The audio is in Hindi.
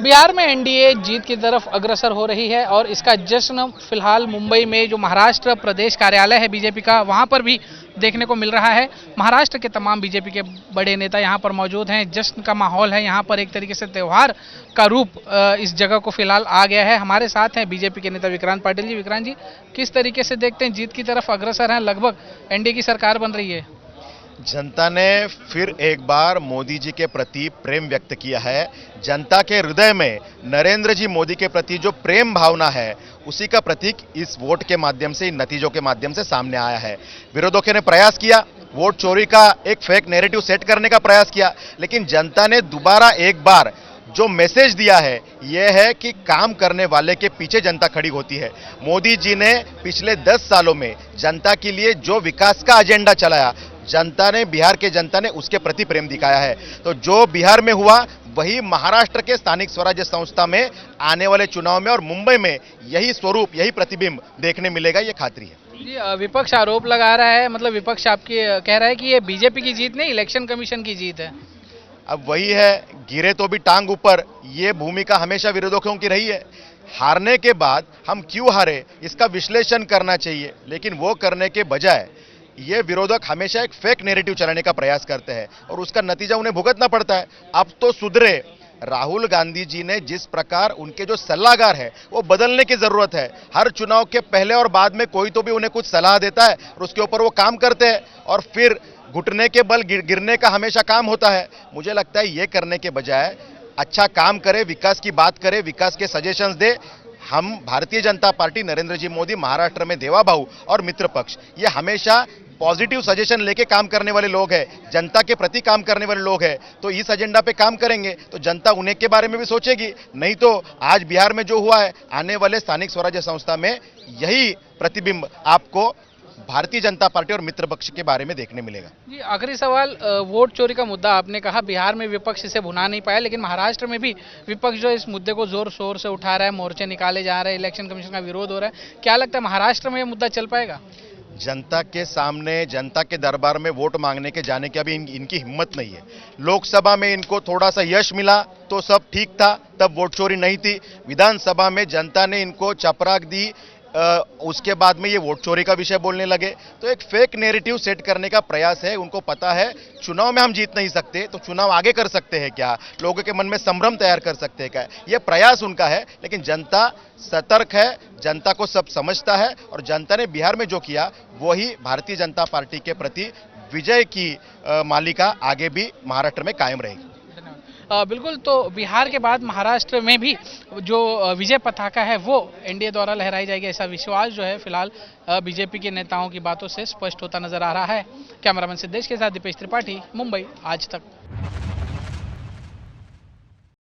बिहार में एनडीए जीत की तरफ अग्रसर हो रही है और इसका जश्न फिलहाल मुंबई में जो महाराष्ट्र प्रदेश कार्यालय है बीजेपी का, वहां पर भी देखने को मिल रहा है। महाराष्ट्र के तमाम बीजेपी के बड़े नेता यहां पर मौजूद हैं। जश्न का माहौल है यहां पर, एक तरीके से त्यौहार का रूप इस जगह को फिलहाल आ गया है। हमारे साथ हैं बीजेपी के नेता विक्रांत पाटिल जी। विक्रांत जी, किस तरीके से देखते हैं, जीत की तरफ अग्रसर हैं, लगभग एनडीए की सरकार बन रही है? जनता ने फिर एक बार मोदी जी के प्रति प्रेम व्यक्त किया है। जनता के हृदय में नरेंद्र जी मोदी के प्रति जो प्रेम भावना है, उसी का प्रतीक इस वोट के माध्यम से, इन नतीजों के माध्यम से सामने आया है। विरोधियों ने प्रयास किया, वोट चोरी का एक फेक नैरेटिव सेट करने का प्रयास किया, लेकिन जनता ने दोबारा एक बार जो मैसेज दिया है यह है कि काम करने वाले के पीछे जनता खड़ी होती है। मोदी जी ने पिछले 10 सालों में जनता के लिए जो विकास का एजेंडा चलाया, जनता ने, बिहार के जनता ने उसके प्रति प्रेम दिखाया है। तो जो बिहार में हुआ वही महाराष्ट्र के स्थानिक स्वराज्य संस्था में आने वाले चुनाव में और मुंबई में यही स्वरूप, यही प्रतिबिंब देखने मिलेगा, ये खातरी है। जी, विपक्ष आरोप लगा रहा है, मतलब विपक्ष आपकी कह रहा है कि ये बीजेपी की जीत नहीं, इलेक्शन कमीशन की जीत है। अब वही है, गिरे तो भी टांग ऊपर, ये भूमिका हमेशा विरोधियों की रही है। हारने के बाद हम क्यों हारे, इसका विश्लेषण करना चाहिए, लेकिन वो करने के बजाय ये विरोधक हमेशा एक फेक नैरेटिव चलाने का प्रयास करते हैं और उसका नतीजा उन्हें भुगतना पड़ता है। अब तो सुधरे। राहुल गांधी जी ने जिस प्रकार, उनके जो सलाहकार है वो बदलने की जरूरत है। हर चुनाव के पहले और बाद में कोई तो भी उन्हें कुछ सलाह देता है और उसके ऊपर वो काम करते हैं और फिर घुटने के बल गिरने का हमेशा काम होता है। मुझे लगता है ये करने के बजाय अच्छा काम करे, विकास की बात करे, विकास के सजेशंस दे। हम भारतीय जनता पार्टी, नरेंद्र जी मोदी, महाराष्ट्र में देवा भाऊ और मित्र पक्ष, ये हमेशा पॉजिटिव सजेशन लेके काम करने वाले लोग हैं, जनता के प्रति काम करने वाले लोग हैं। तो इस एजेंडा पे काम करेंगे तो जनता उन्हें के बारे में भी सोचेगी। नहीं तो आज बिहार में जो हुआ है, आने वाले स्थानिक स्वराज्य संस्था में यही प्रतिबिंब आपको भारतीय जनता पार्टी और मित्र पक्ष के बारे में देखने मिलेगा। जी, आखिरी सवाल, वोट चोरी का मुद्दा आपने कहा बिहार में विपक्ष इसे भुना नहीं पाया, लेकिन महाराष्ट्र में भी विपक्ष जो इस मुद्दे को जोर शोर से उठा रहा है, मोर्चे निकाले जा रहे हैं, इलेक्शन कमीशन का विरोध हो रहा है। क्या लगता है महाराष्ट्र में यह मुद्दा चल पाएगा? जनता के सामने, जनता के दरबार में वोट मांगने के जाने की अभी इनकी हिम्मत नहीं है। लोकसभा में इनको थोड़ा सा यश मिला तो सब ठीक था, तब वोट चोरी नहीं थी। विधानसभा में जनता ने इनको चपराक दी, उसके बाद में ये वोट चोरी का विषय बोलने लगे। तो एक फेक नैरेटिव सेट करने का प्रयास है। उनको पता है चुनाव में हम जीत नहीं सकते, तो चुनाव आगे कर सकते हैं क्या, लोगों के मन में संभ्रम तैयार कर सकते हैं क्या, ये प्रयास उनका है। लेकिन जनता सतर्क है, जनता को सब समझता है और जनता ने बिहार में जो किया वही भारतीय जनता पार्टी के प्रति विजय की मालिका आगे भी महाराष्ट्र में कायम रहेगी। बिल्कुल, तो बिहार के बाद महाराष्ट्र में भी जो विजय पताका है वो एनडीए द्वारा लहराई जाएगी, ऐसा विश्वास जो है फिलहाल बीजेपी के नेताओं की बातों से स्पष्ट होता नजर आ रहा है। कैमरामैन सिद्धेश के साथ दीपेश त्रिपाठी, मुंबई आज तक।